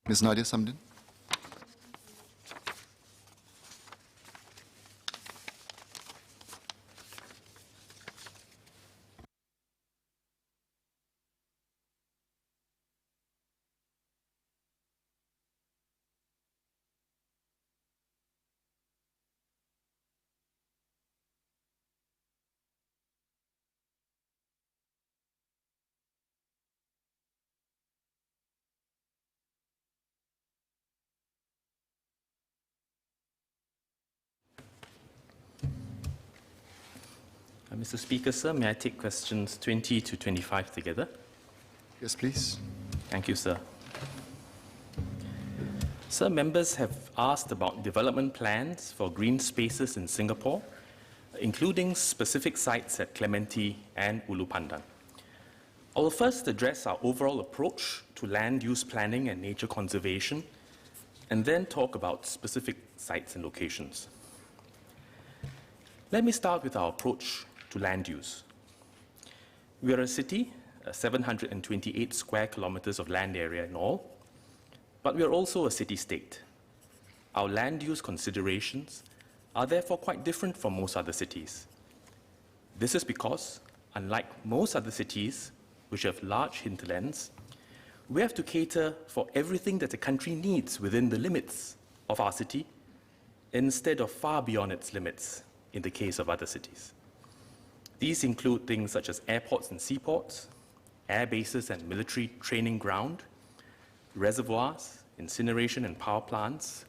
Ms. Nadia Samdin. Mr. Speaker, sir, may I take questions 20 to 25 together? Yes, please. Thank you, sir. Sir, members have asked about development plans for green spaces in Singapore, including specific sites at Clementi and Ulu Pandan. I will first address our overall approach to land use planning and nature conservation, and then talk about specific sites and locations. Let me start with our approach to land use. We are a city, 728 square kilometers of land area in all, but we are also a city-state. Our land use considerations are therefore quite different from most other cities. This is because, unlike most other cities which have large hinterlands, we have to cater for everything that a country needs within the limits of our city, instead of far beyond its limits in the case of other cities. These include things such as airports and seaports, air bases and military training ground, reservoirs, incineration and power plants,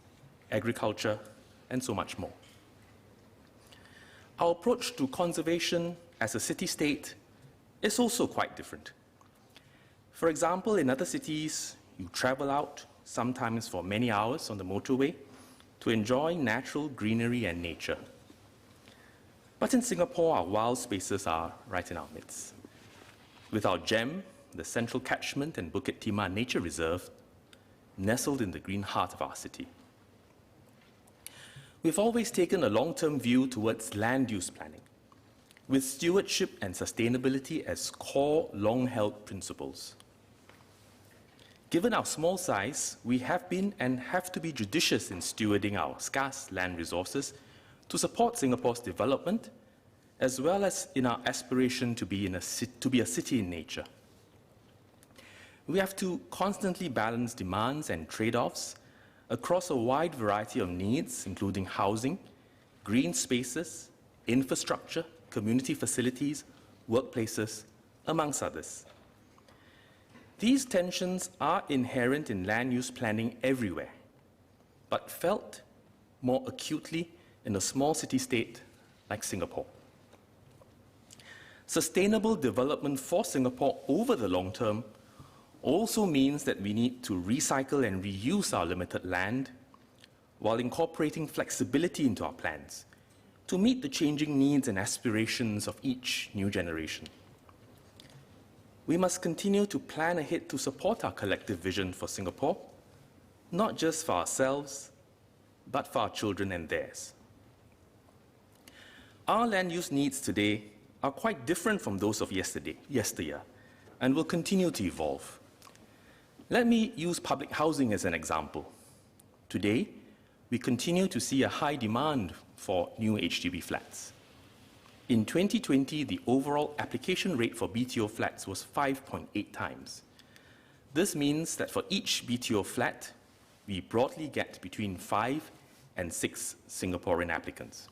agriculture, and so much more. Our approach to conservation as a city-state is also quite different. For example, in other cities, you travel out, sometimes for many hours on the motorway, to enjoy natural greenery and nature. But in Singapore, our wild spaces are right in our midst. With our GEM, the Central Catchment and Bukit Timah Nature Reserve, nestled in the green heart of our city. We've always taken a long-term view towards land use planning, with stewardship and sustainability as core long-held principles. Given our small size, we have been and have to be judicious in stewarding our scarce land resources to support Singapore's development, as well as in our aspiration to be a city in nature. We have to constantly balance demands and trade-offs across a wide variety of needs, including housing, green spaces, infrastructure, community facilities, workplaces, amongst others. These tensions are inherent in land use planning everywhere, but felt more acutely in a small city-state like Singapore. Sustainable development for Singapore over the long term also means that we need to recycle and reuse our limited land while incorporating flexibility into our plans to meet the changing needs and aspirations of each new generation. We must continue to plan ahead to support our collective vision for Singapore, not just for ourselves, but for our children and theirs. Our land use needs today are quite different from those of yesteryear, and will continue to evolve. Let me use public housing as an example. Today, we continue to see a high demand for new HDB flats. In 2020, the overall application rate for BTO flats was 5.8 times. This means that for each BTO flat, we broadly get between 5 and 6 Singaporean applicants.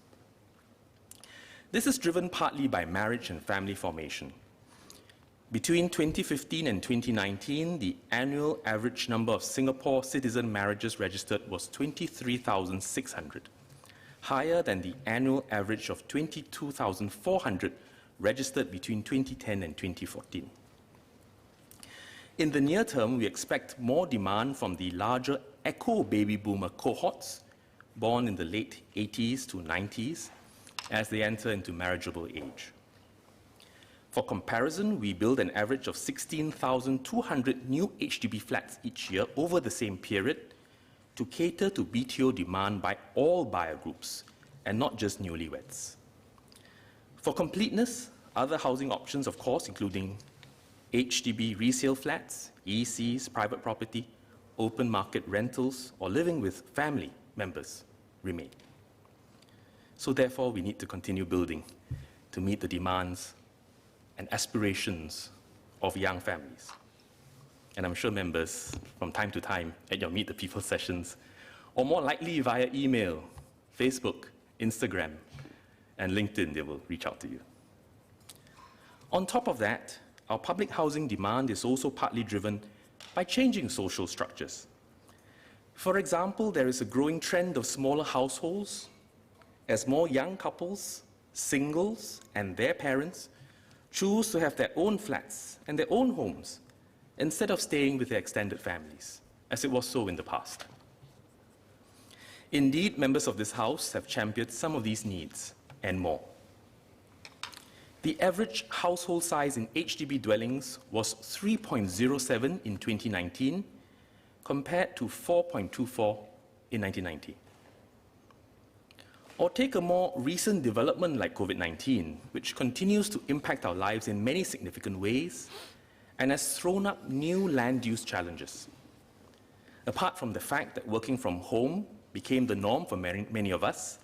This is driven partly by marriage and family formation. Between 2015 and 2019, the annual average number of Singapore citizen marriages registered was 23,600, higher than the annual average of 22,400 registered between 2010 and 2014. In the near term, we expect more demand from the larger echo baby boomer cohorts born in the late 80s to 90s as they enter into marriageable age. For comparison, we build an average of 16,200 new HDB flats each year over the same period to cater to BTO demand by all buyer groups and not just newlyweds. For completeness, other housing options, of course, including HDB resale flats, ECs, private property, open market rentals, or living with family members remain. So therefore, we need to continue building to meet the demands and aspirations of young families. And I'm sure members, from time to time, at your Meet the People sessions, or more likely via email, Facebook, Instagram, and LinkedIn, they will reach out to you. On top of that, our public housing demand is also partly driven by changing social structures. For example, there is a growing trend of smaller households as more young couples, singles, and their parents choose to have their own flats and their own homes instead of staying with their extended families, as it was so in the past. Indeed, members of this House have championed some of these needs and more. The average household size in HDB dwellings was 3.07 in 2019, compared to 4.24 in 1990. Or take a more recent development like COVID-19, which continues to impact our lives in many significant ways and has thrown up new land use challenges. Apart from the fact that working from home became the norm for many of us,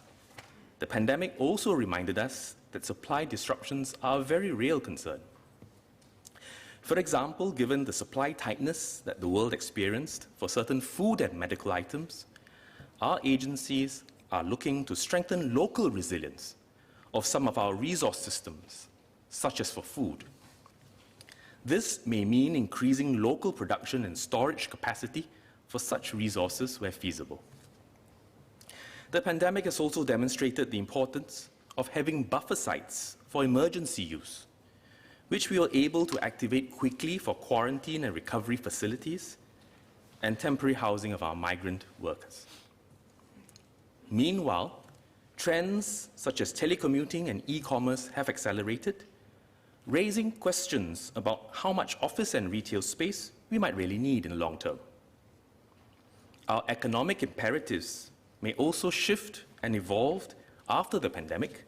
the pandemic also reminded us that supply disruptions are a very real concern. For example, given the supply tightness that the world experienced for certain food and medical items, our agencies are looking to strengthen local resilience of some of our resource systems, such as for food. This may mean increasing local production and storage capacity for such resources where feasible. The pandemic has also demonstrated the importance of having buffer sites for emergency use, which we were able to activate quickly for quarantine and recovery facilities and temporary housing of our migrant workers. Meanwhile, trends such as telecommuting and e-commerce have accelerated, raising questions about how much office and retail space we might really need in the long term. Our economic imperatives may also shift and evolve after the pandemic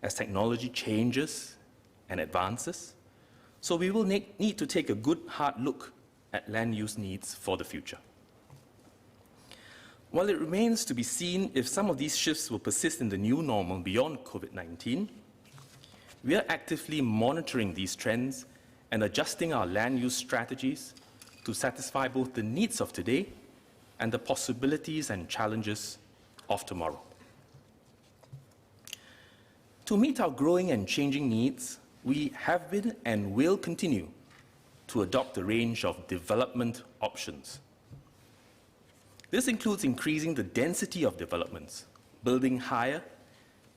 as technology changes and advances, so we will need to take a good hard look at land use needs for the future. While it remains to be seen if some of these shifts will persist in the new normal beyond COVID-19, we are actively monitoring these trends and adjusting our land use strategies to satisfy both the needs of today and the possibilities and challenges of tomorrow. To meet our growing and changing needs, we have been and will continue to adopt a range of development options. This includes increasing the density of developments, building higher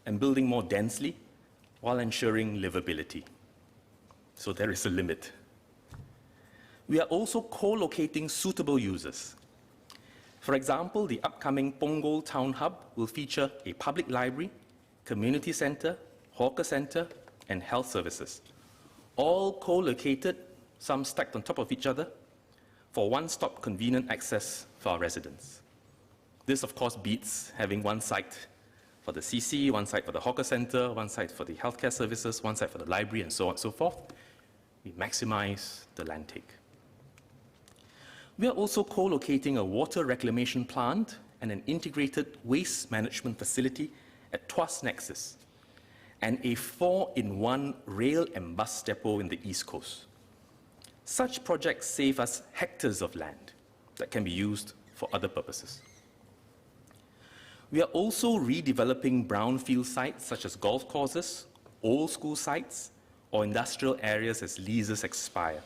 and building more densely, while ensuring livability. So there is a limit. We are also co-locating suitable users. For example, the upcoming Punggol Town Hub will feature a public library, community center, hawker center, and health services, all co-located, some stacked on top of each other, for one-stop convenient access for our residents. This, of course, beats having one site for the CC, one site for the hawker center, one site for the healthcare services, one site for the library, and so on and so forth. We maximize the land take. We are also co-locating a water reclamation plant and an integrated waste management facility at Tuas Nexus, and a 4-in-1 rail and bus depot in the East Coast. Such projects save us hectares of land that can be used for other purposes. We are also redeveloping brownfield sites such as golf courses, old school sites, or industrial areas as leases expire.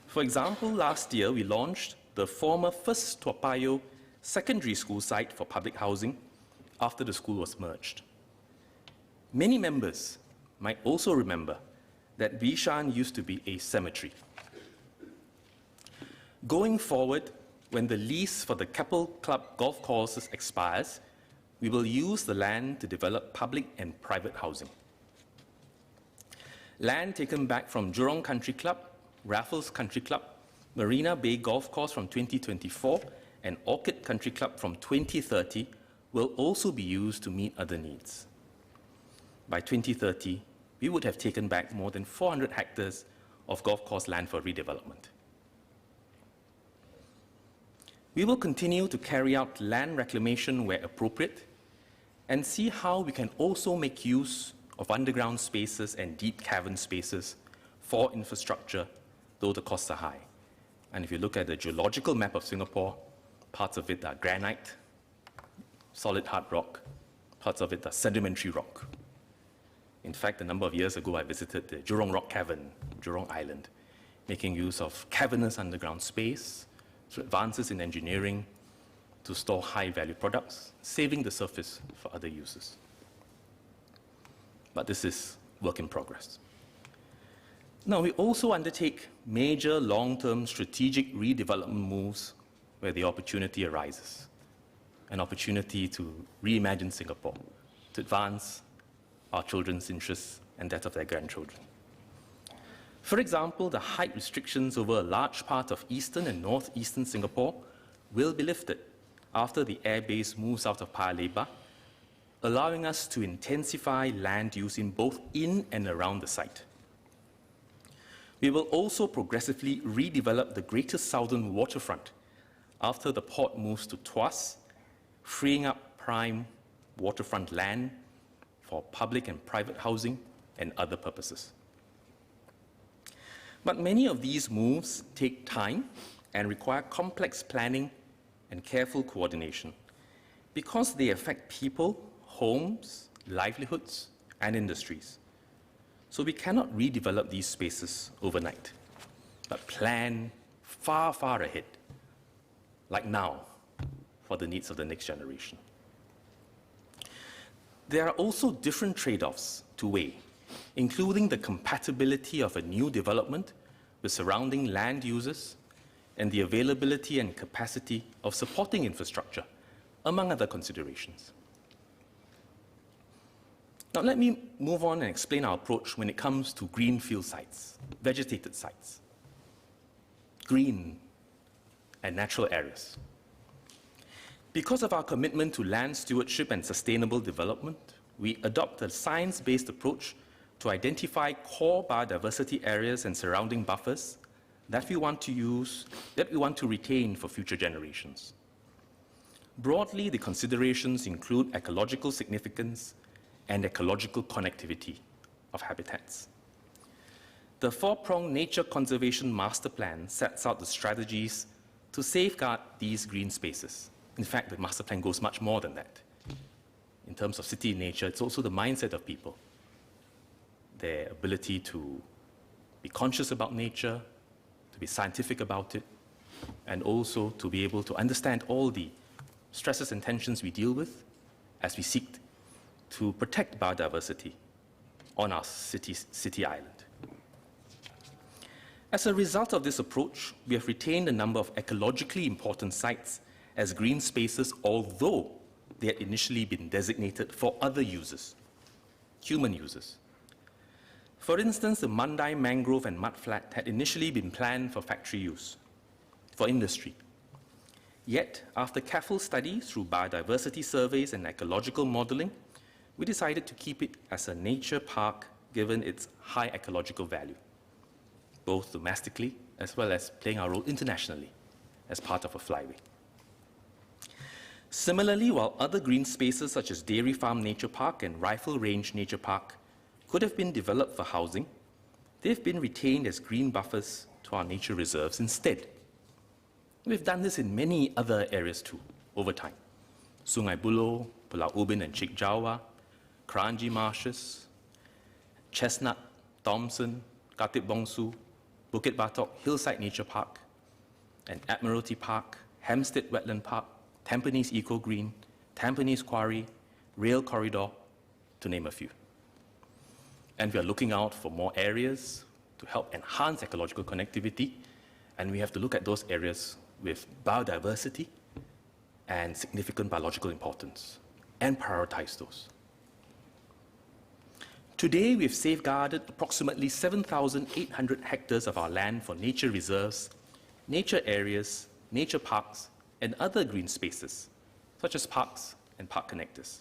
For example, last year we launched the former First Toa Payoh secondary school site for public housing after the school was merged. Many members might also remember that Bishan used to be a cemetery. Going forward, when the lease for the Keppel Club golf courses expires, we will use the land to develop public and private housing. Land taken back from Jurong Country Club, Raffles Country Club, Marina Bay Golf Course from 2024, and Orchid Country Club from 2030 will also be used to meet other needs. By 2030, we would have taken back more than 400 hectares of golf course land for redevelopment. We will continue to carry out land reclamation where appropriate and see how we can also make use of underground spaces and deep cavern spaces for infrastructure, though the costs are high. And if you look at the geological map of Singapore, parts of it are granite, solid hard rock, parts of it are sedimentary rock. In fact, a number of years ago, I visited the Jurong Rock Cavern, Jurong Island, making use of cavernous underground space through advances in engineering to store high-value products, saving the surface for other uses. But this is work in progress. Now, we also undertake major long-term strategic redevelopment moves where the opportunity arises, an opportunity to reimagine Singapore, to advance our children's interests and that of their grandchildren. For example, the height restrictions over a large part of eastern and northeastern Singapore will be lifted after the airbase moves out of Paya Lebar, allowing us to intensify land use in both in and around the site. We will also progressively redevelop the Greater Southern waterfront after the port moves to Tuas, freeing up prime waterfront land for public and private housing and other purposes. But many of these moves take time and require complex planning and careful coordination because they affect people, homes, livelihoods, and industries. So we cannot redevelop these spaces overnight, but plan far, far ahead, like now, for the needs of the next generation. There are also different trade-offs to weigh, including the compatibility of a new development with surrounding land uses and the availability and capacity of supporting infrastructure, among other considerations. Now, let me move on and explain our approach when it comes to greenfield sites, vegetated sites, green and natural areas. Because of our commitment to land stewardship and sustainable development, we adopt a science-based approach to identify core biodiversity areas and surrounding buffers that we want to retain for future generations. Broadly, the considerations include ecological significance and ecological connectivity of habitats. The four-pronged Nature Conservation Master Plan sets out the strategies to safeguard these green spaces. In fact, the master plan goes much more than that. In terms of city in nature, it's also the mindset of people, their ability to be conscious about nature, to be scientific about it, and also to be able to understand all the stresses and tensions we deal with as we seek to protect biodiversity on our city island. As a result of this approach, we have retained a number of ecologically important sites as green spaces, although they had initially been designated for other uses, human uses. For instance, the Mandai mangrove and mudflat had initially been planned for factory use, for industry. Yet, after careful study through biodiversity surveys and ecological modeling, we decided to keep it as a nature park given its high ecological value, both domestically as well as playing our role internationally as part of a flyway. Similarly, while other green spaces such as Dairy Farm Nature Park and Rifle Range Nature Park could have been developed for housing, they've been retained as green buffers to our nature reserves instead. We've done this in many other areas too, over time. Sungai Buloh, Pulau Ubin and Chek Jawa, Kranji Marshes, Chestnut, Thomson, Khatib Bongsu, Bukit Batok Hillside Nature Park, and Admiralty Park, Hampstead Wetland Park, Tampines Eco Green, Tampines Quarry, Rail Corridor, to name a few. And we are looking out for more areas to help enhance ecological connectivity, and we have to look at those areas with biodiversity and significant biological importance, and prioritize those. Today, we've safeguarded approximately 7,800 hectares of our land for nature reserves, nature areas, nature parks, and other green spaces, such as parks and park connectors.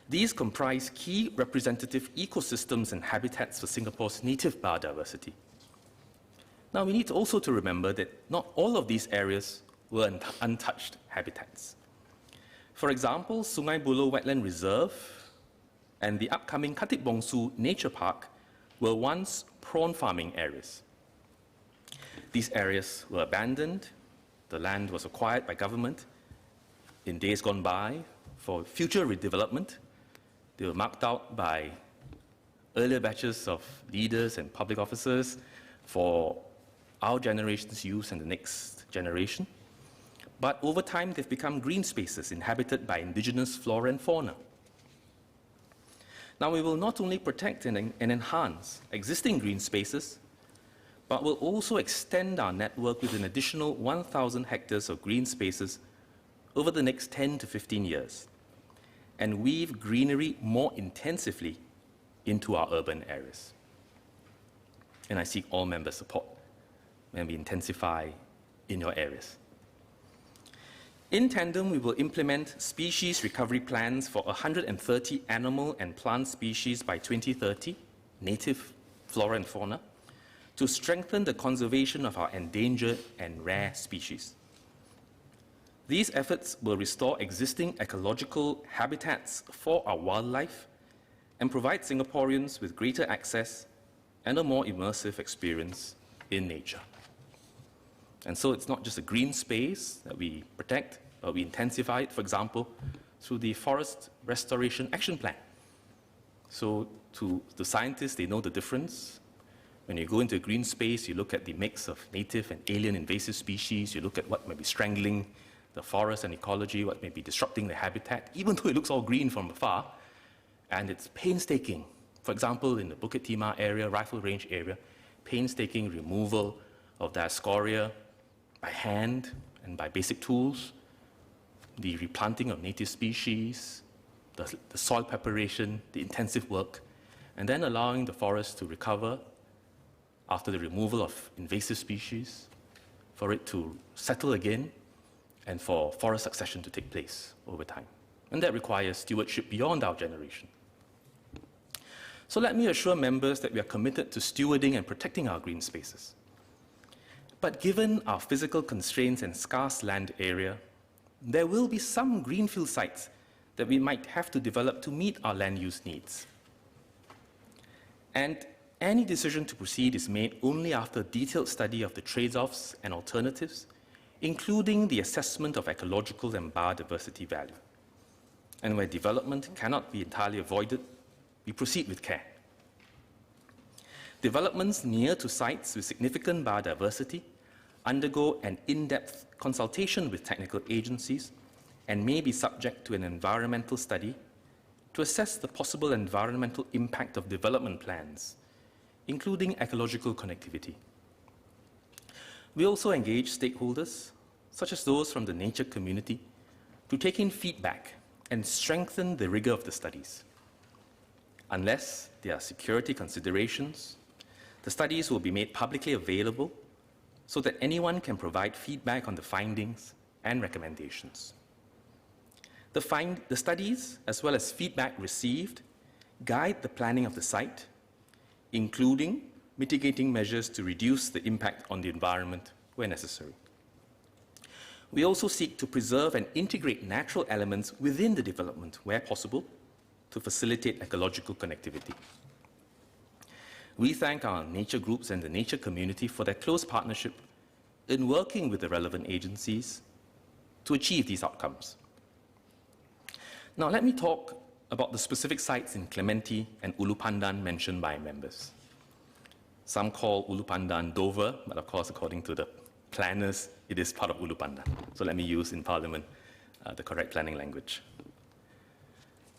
These comprise key representative ecosystems and habitats for Singapore's native biodiversity. Now, we need also to remember that not all of these areas were untouched habitats. For example, Sungai Buloh Wetland Reserve and the upcoming Khatib Bongsu Nature Park were once prawn farming areas. These areas were abandoned, the land was acquired by government in days gone by for future redevelopment. They were marked out by earlier batches of leaders and public officers for our generation's use and the next generation. But over time, they've become green spaces inhabited by indigenous flora and fauna. Now, we will not only protect and enhance existing green spaces, but will also extend our network with an additional 1,000 hectares of green spaces over the next 10 to 15 years, and weave greenery more intensively into our urban areas. And I seek all members' support when we intensify in your areas. In tandem, we will implement species recovery plans for 130 animal and plant species by 2030, native flora and fauna, to strengthen the conservation of our endangered and rare species. These efforts will restore existing ecological habitats for our wildlife and provide Singaporeans with greater access and a more immersive experience in nature. And so it's not just a green space that we protect, but we intensify it, for example, through the Forest Restoration Action Plan. So to the scientists, they know the difference. When you go into a green space, you look at the mix of native and alien invasive species, you look at what may be strangling the forest and ecology, what may be disrupting the habitat, even though it looks all green from afar, and it's painstaking. For example, in the Bukit Timah area, Rifle Range area, painstaking removal of diascoria by hand and by basic tools, the replanting of native species, the soil preparation, the intensive work, and then allowing the forest to recover after the removal of invasive species, for it to settle again, and for forest succession to take place over time. And that requires stewardship beyond our generation. So let me assure members that we are committed to stewarding and protecting our green spaces. But given our physical constraints and scarce land area, there will be some greenfield sites that we might have to develop to meet our land use needs. And any decision to proceed is made only after a detailed study of the trade-offs and alternatives, including the assessment of ecological and biodiversity value. And where development cannot be entirely avoided, we proceed with care. Developments near to sites with significant biodiversity undergo an in-depth consultation with technical agencies and may be subject to an environmental study to assess the possible environmental impact of development plans, including ecological connectivity. We also engage stakeholders, such as those from the nature community, to take in feedback and strengthen the rigor of the studies. Unless there are security considerations, the studies will be made publicly available so that anyone can provide feedback on the findings and recommendations. The studies, as well as feedback received, guide the planning of the site, including mitigating measures to reduce the impact on the environment where necessary. We also seek to preserve and integrate natural elements within the development where possible to facilitate ecological connectivity. We thank our nature groups and the nature community for their close partnership in working with the relevant agencies to achieve these outcomes. Now, let me talk about the specific sites in Clementi and Ulu Pandan mentioned by members. Some call Ulu Pandan Dover, but of course, according to the planners, it is part of Ulu Pandan. So let me use in Parliament the correct planning language.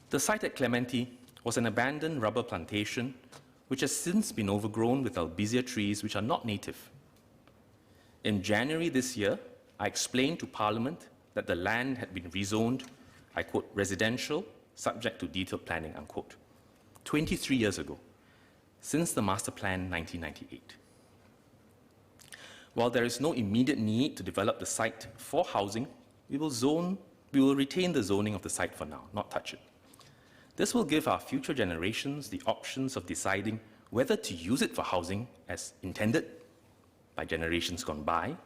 The site at Clementi was an abandoned rubber plantation which has since been overgrown with albizia trees which are not native. In January this year, I explained to Parliament that the land had been rezoned, I quote, residential, subject to detailed planning, unquote, 23 years ago, since the Master Plan 1998. While there is no immediate need to develop the site for housing, we will retain the zoning of the site for now, not touch it. This will give our future generations the options of deciding whether to use it for housing as intended by generations gone by,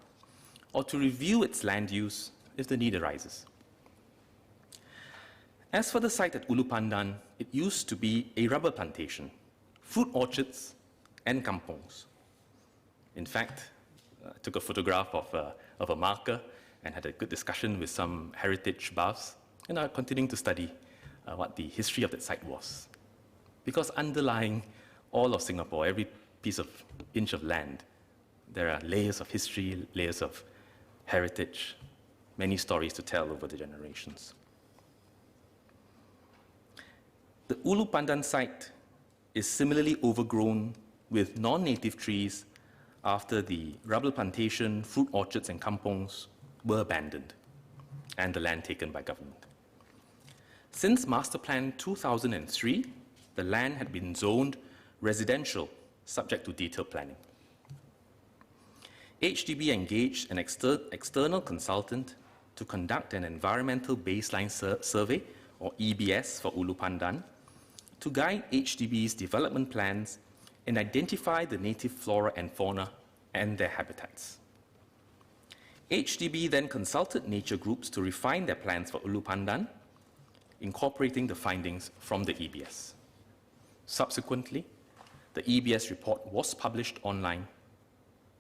or to review its land use if the need arises. As for the site at Ulu Pandan, it used to be a rubber plantation, fruit orchards, and kampongs. In fact, I took a photograph of a marker and had a good discussion with some heritage buffs, and are continuing to study what the history of that site was. Because underlying all of Singapore, every inch of land, there are layers of history, layers of heritage, many stories to tell over the generations. The Ulu Pandan site is similarly overgrown with non-native trees after the rubber plantation, fruit orchards, and kampongs were abandoned and the land taken by government. Since Master Plan 2003, the land had been zoned residential, subject to detailed planning. HDB engaged an external consultant to conduct an environmental baseline survey, or EBS, for Ulu Pandan, to guide HDB's development plans and identify the native flora and fauna and their habitats. HDB then consulted nature groups to refine their plans for Ulu Pandan, incorporating the findings from the EBS. Subsequently, the EBS report was published online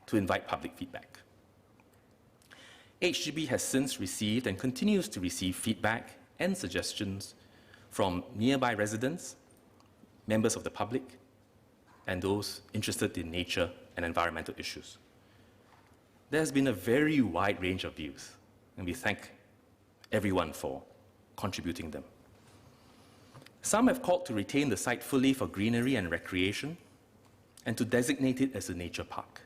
to invite public feedback. HDB has since received and continues to receive feedback and suggestions from nearby residents, members of the public, and those interested in nature and environmental issues. There has been a very wide range of views, and we thank everyone for contributing them. Some have called to retain the site fully for greenery and recreation, and to designate it as a nature park.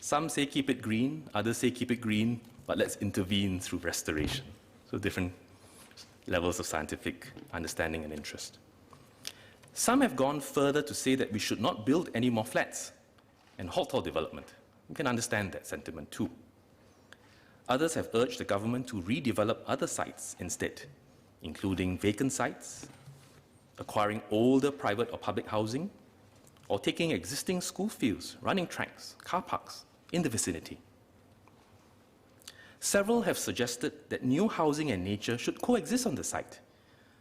Some say keep it green, others say keep it green, but let's intervene through restoration. So different levels of scientific understanding and interest. Some have gone further to say that we should not build any more flats and halt all development. We can understand that sentiment too. Others have urged the government to redevelop other sites instead, including vacant sites, acquiring older private or public housing, or taking existing school fields, running tracks, car parks in the vicinity. Several have suggested that new housing and nature should coexist on the site.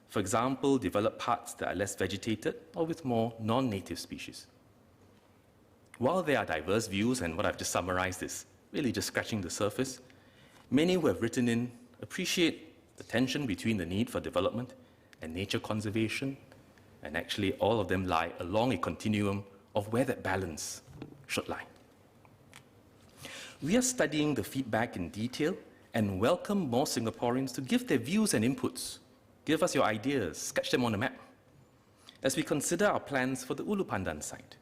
For example, develop parts that are less vegetated or with more non-native species. While there are diverse views, and what I've just summarized is really just scratching the surface, many who have written in appreciate the tension between the need for development and nature conservation, and actually all of them lie along a continuum of where that balance should lie. We are studying the feedback in detail and welcome more Singaporeans to give their views and inputs. Give us your ideas, sketch them on a map, as we consider our plans for the Ulu Pandan site.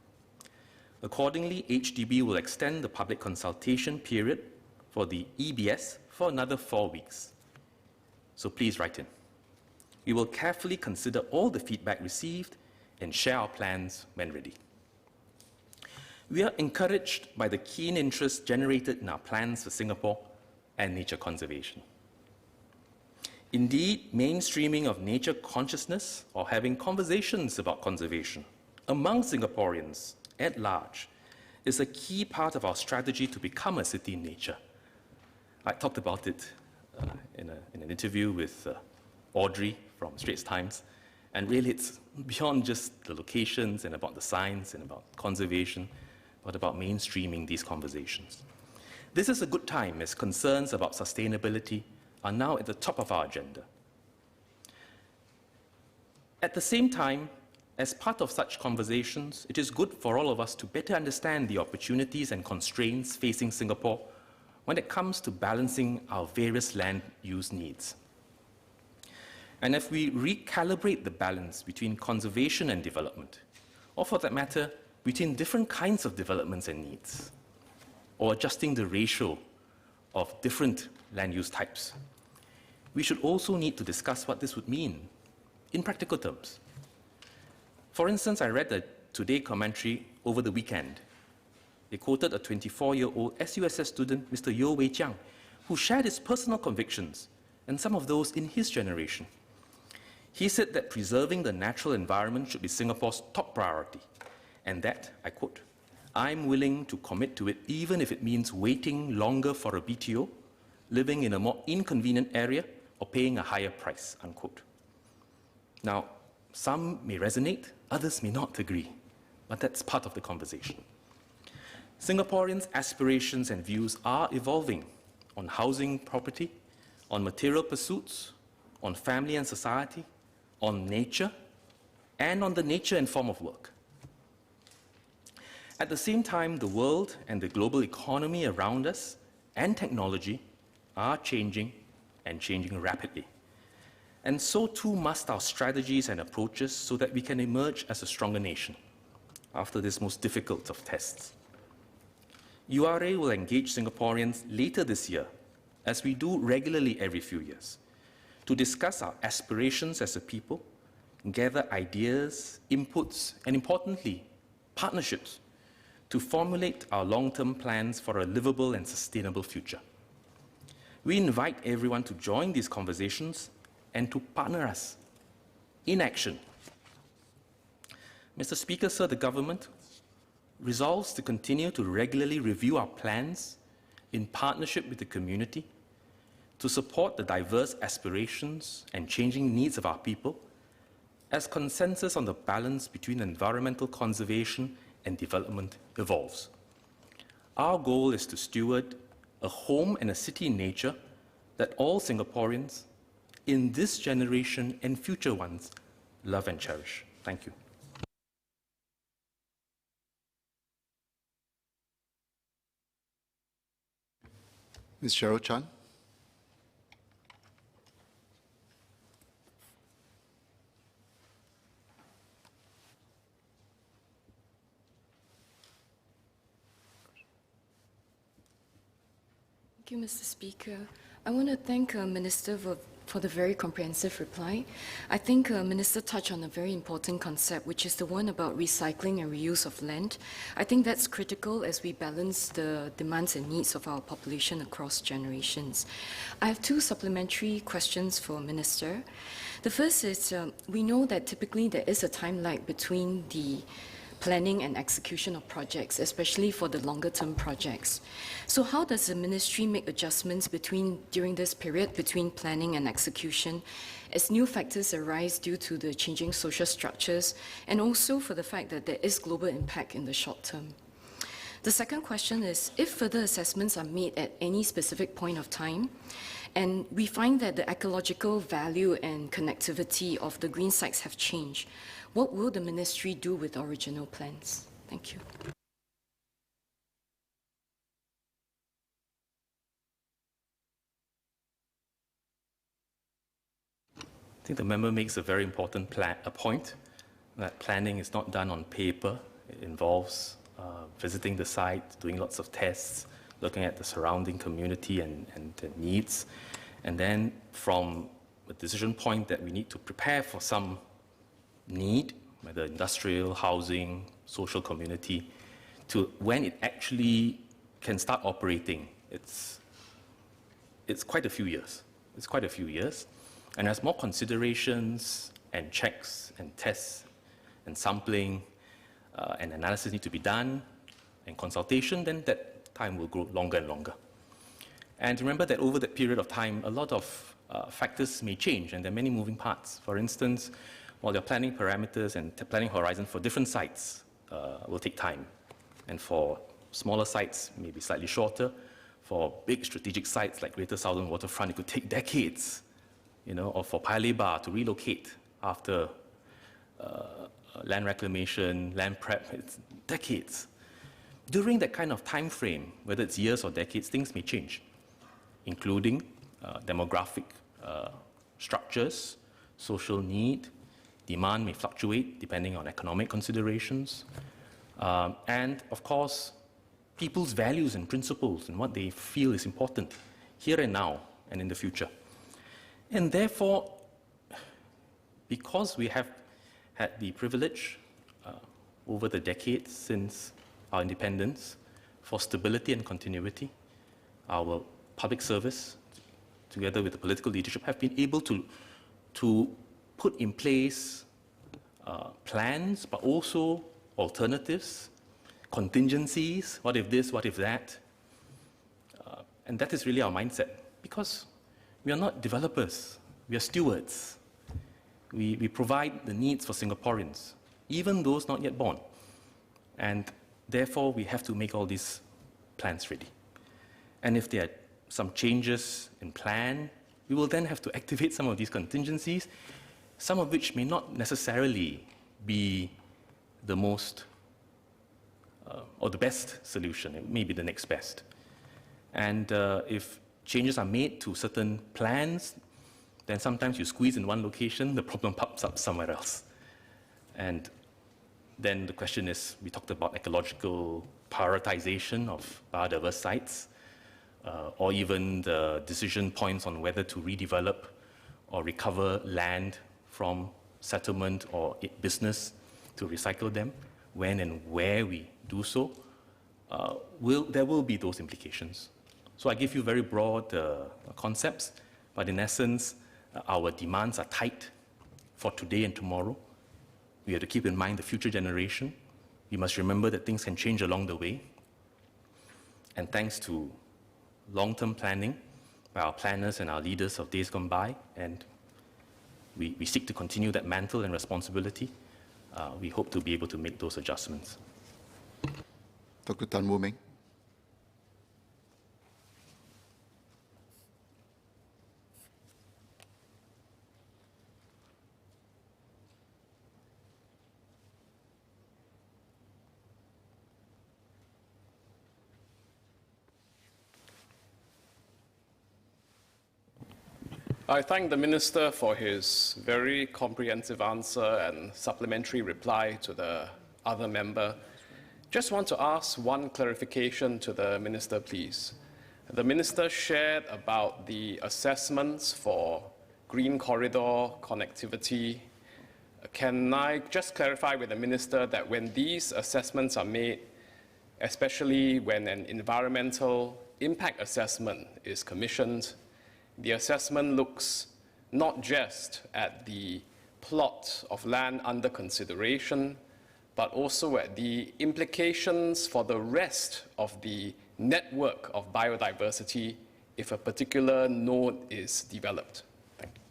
Accordingly, HDB will extend the public consultation period for the EBS for another 4 weeks. So please write in. We will carefully consider all the feedback received and share our plans when ready. We are encouraged by the keen interest generated in our plans for Singapore and nature conservation. Indeed, mainstreaming of nature consciousness, or having conversations about conservation among Singaporeans at large, is a key part of our strategy to become a city in nature. I talked about it in an interview with Audrey from Straits Times, and really it's beyond just the locations and about the science and about conservation, but about mainstreaming these conversations. This is a good time as concerns about sustainability are now at the top of our agenda. At the same time, as part of such conversations, it is good for all of us to better understand the opportunities and constraints facing Singapore when it comes to balancing our various land use needs. And if we recalibrate the balance between conservation and development, or for that matter, between different kinds of developments and needs, or adjusting the ratio of different land use types, we should also need to discuss what this would mean in practical terms. For instance, I read the Today commentary over the weekend. They quoted a 24-year-old SUSS student, Mr. Yeo Wei Chiang, who shared his personal convictions, and some of those in his generation. He said that preserving the natural environment should be Singapore's top priority, and that, I quote, I'm willing to commit to it even if it means waiting longer for a BTO, living in a more inconvenient area, or paying a higher price, unquote. Now, some may resonate, others may not agree, but that's part of the conversation. Singaporeans' aspirations and views are evolving on housing, property, on material pursuits, on family and society, on nature, and on the nature and form of work. At the same time, the world and the global economy around us and technology are changing and changing rapidly. And so too must our strategies and approaches so that we can emerge as a stronger nation after this most difficult of tests. URA will engage Singaporeans later this year, as we do regularly every few years, to discuss our aspirations as a people, gather ideas, inputs, and importantly, partnerships to formulate our long-term plans for a livable and sustainable future. We invite everyone to join these conversations and to partner us in action. Mr. Speaker, sir, the government resolves to continue to regularly review our plans in partnership with the community to support the diverse aspirations and changing needs of our people as consensus on the balance between environmental conservation and development evolves. Our goal is to steward a home and a city in nature that all Singaporeans in this generation and future ones love and cherish. Thank you. Ms. Cheryl Chan. Thank you, Mr. Speaker. I want to thank Minister for the very comprehensive reply. I think Minister touched on a very important concept, which is the one about recycling and reuse of land. I think that's critical as we balance the demands and needs of our population across generations. I have two supplementary questions for Minister. The first is, we know that typically there is a time lag between the planning and execution of projects, especially for the longer-term projects. So how does the ministry make adjustments during this period between planning and execution as new factors arise due to the changing social structures and also for the fact that there is global impact in the short term? The second question is, if further assessments are made at any specific point of time, and we find that the ecological value and connectivity of the green sites have changed, what will the ministry do with original plans? Thank you. I think the member makes a very important point, that planning is not done on paper. It involves visiting the site, doing lots of tests, looking at the surrounding community and the needs. And then from a decision point that we need to prepare for some need, whether industrial, housing, social community, to when it actually can start operating, it's quite a few years. It's quite a few years. And there's more considerations and checks and tests and sampling and analysis need to be done and consultation, then that time will grow longer and longer. And remember that over that period of time, a lot of factors may change and there are many moving parts. For instance, while your planning parameters and planning horizon for different sites will take time. And for smaller sites, maybe slightly shorter. For big strategic sites like Greater Southern Waterfront, it could take decades, or for Paya Lebar to relocate after land reclamation, land prep, it's decades. During that kind of time frame, whether it's years or decades, things may change, including demographic structures, social need, demand may fluctuate depending on economic considerations, and of course, people's values and principles and what they feel is important here and now and in the future. And therefore, because we have had the privilege over the decades since our independence for stability and continuity, our public service, together with the political leadership, have been able to put in place plans, but also alternatives contingencies, what if this, what if that? And that is really our mindset, because we are not developers, we are stewards. We provide the needs for Singaporeans, even those not yet born. And therefore, we have to make all these plans ready. And if there are some changes in plan, we will then have to activate some of these contingencies, some of which may not necessarily be the most or the best solution. It may be the next best. And if changes are made to certain plans, then sometimes you squeeze in one location, the problem pops up somewhere else. And then the question is, we talked about ecological prioritization of biodiverse sites, or even the decision points on whether to redevelop or recover land from settlement or business to recycle them, when and where we do so, there will be those implications. So I give you very broad concepts, but in essence, our demands are tight for today and tomorrow. We have to keep in mind the future generation. We must remember that things can change along the way. And thanks to long-term planning by our planners and our leaders of days gone by, and we seek to continue that mantle and responsibility, we hope to be able to make those adjustments. Dr. Tan Wu Meng. I thank the Minister for his very comprehensive answer and supplementary reply to the other member. Just want to ask one clarification to the Minister, please. The Minister shared about the assessments for Green Corridor connectivity. Can I just clarify with the Minister that when these assessments are made, especially when an environmental impact assessment is commissioned, the assessment looks not just at the plot of land under consideration, but also at the implications for the rest of the network of biodiversity if a particular node is developed? Thank you.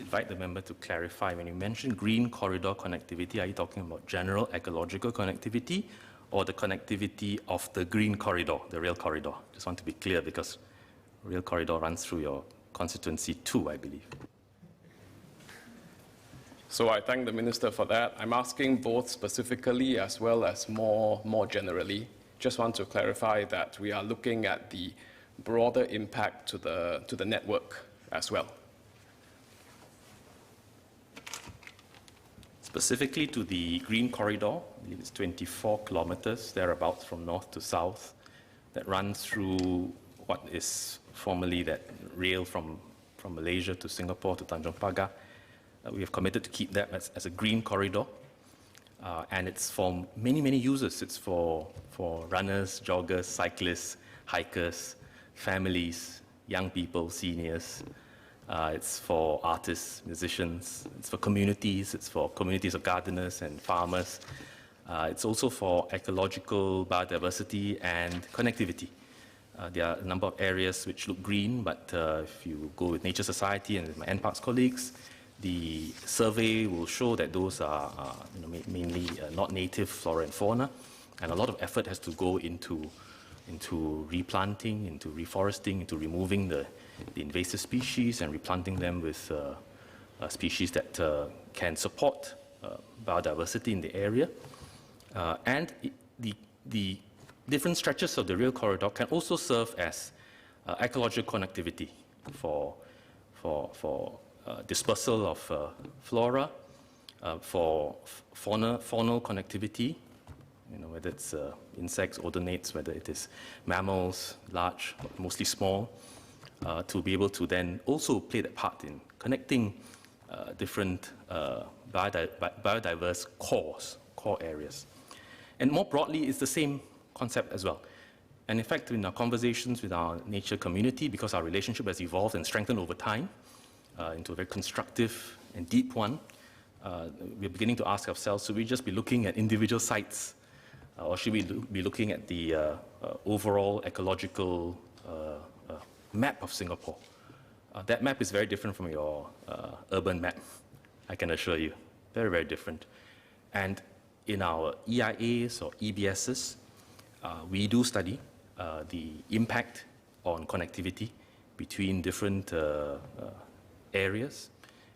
Invite the member to clarify. When you mention green corridor connectivity, are you talking about general ecological connectivity or the connectivity of the green corridor, the rail corridor? Just want to be clear, because rail corridor runs through your constituency too, I believe. So I thank the Minister for that. I'm asking both specifically as well as more generally. Just want to clarify that we are looking at the broader impact to the network as well. Specifically to the Green Corridor, I believe it's 24 kilometers, thereabouts from north to south, that runs through what is formerly that rail from Malaysia to Singapore to Tanjong Pagar. We have committed to keep that as a green corridor, and it's for many users. It's for runners, joggers, cyclists, hikers, families, young people, seniors. It's for artists, musicians, it's for communities of gardeners and farmers. It's also for ecological biodiversity and connectivity. There are a number of areas which look green, but if you go with Nature Society and with my NParks colleagues, the survey will show that those are mainly not native flora and fauna, and a lot of effort has to go into replanting, into reforesting, into removing the invasive species and replanting them with species that can support biodiversity in the area. And the different stretches of the rail corridor can also serve as ecological connectivity for dispersal of flora, for faunal connectivity, whether it's insects, odonates, whether it is mammals, large, mostly small, to be able to then also play that part in connecting different biodiverse core areas. And more broadly, it's the same concept as well. And in fact, in our conversations with our nature community, because our relationship has evolved and strengthened over time into a very constructive and deep one, we're beginning to ask ourselves, should we just be looking at individual sites, or should we be looking at the overall ecological map of Singapore? That map is very different from your urban map, I can assure you. Very, very different. And in our EIAs or EBSs, we do study the impact on connectivity between different areas.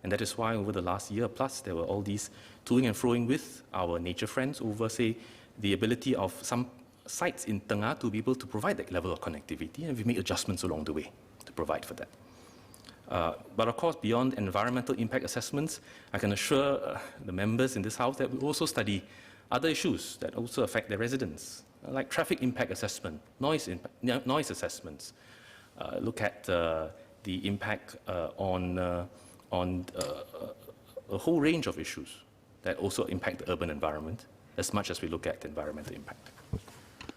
And that is why over the last year plus, there were all these toing and froing with our nature friends over, say, the ability of some sites in Tengah to be able to provide that level of connectivity, and we make adjustments along the way to provide for that. But of course, beyond environmental impact assessments, I can assure the members in this House that we also study other issues that also affect their residents, like traffic impact assessment, noise assessments, look at the impact on a whole range of issues that also impact the urban environment as much as we look at environmental impact.